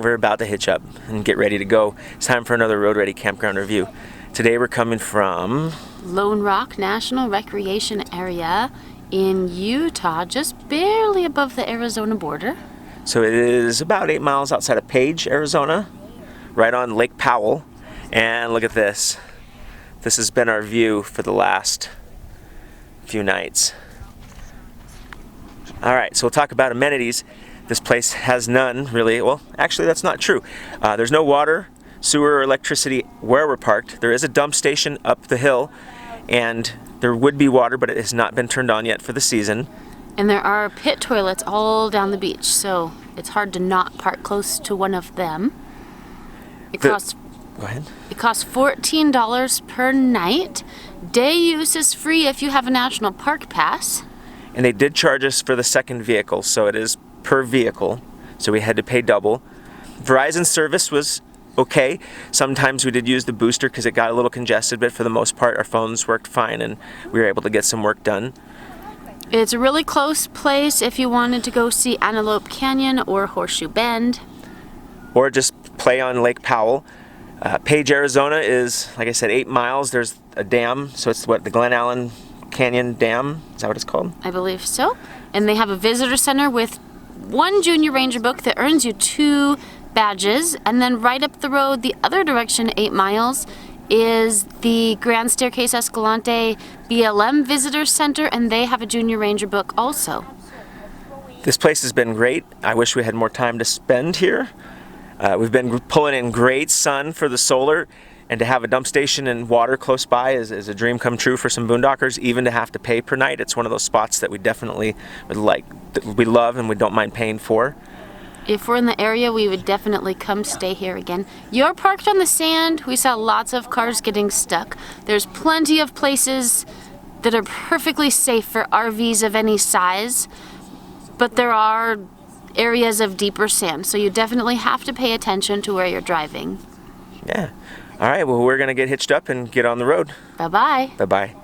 we're about to hitch up and get ready to go. It's time for another Road Ready Campground review. Today we're coming from Lone Rock National Recreation Area in Utah, just barely above the Arizona border. So it is about 8 miles outside of Page, Arizona, right on Lake Powell. And look at this. This has been our view for the last few nights. All right, so we'll talk about amenities. This place has none, really. Well, actually, that's not true. There's no water, sewer, or electricity where we're parked. There is a dump station up the hill, and there would be water, but it has not been turned on yet for the season. And there are pit toilets all down the beach, so it's hard to not park close to one of them. Go ahead. It costs $14 per night. Day use is free if you have a national park pass. And they did charge us for the second vehicle, so it is per vehicle, so we had to pay double. Verizon service was okay. Sometimes we did use the booster because it got a little congested, but for the most part our phones worked fine and we were able to get some work done. It's a really close place if you wanted to go see Antelope Canyon or Horseshoe Bend. Or just play on Lake Powell. Page, Arizona is, like I said, 8 miles. There's a dam, so it's the Glen Allen Canyon Dam. Is that what it's called? I believe so. And they have a visitor center with one junior ranger book that earns you 2 badges, and then right up the road the other direction 8 miles is the Grand Staircase Escalante BLM Visitor Center, and they have a junior ranger book also. This place has been great. I wish we had more time to spend here. We've been pulling in great sun for the solar, and to have a dump station and water close by is a dream come true for some boondockers. Even to have to pay per night, it's one of those spots that we definitely would like, that we love and we don't mind paying for. If we're in the area, we would definitely come stay here again. You're parked on the sand. We saw lots of cars getting stuck. There's plenty of places that are perfectly safe for RVs of any size, but there are areas of deeper sand, so you definitely have to pay attention to where you're driving. Yeah. All right, well, we're going to get hitched up and get on the road. Bye-bye. Bye-bye.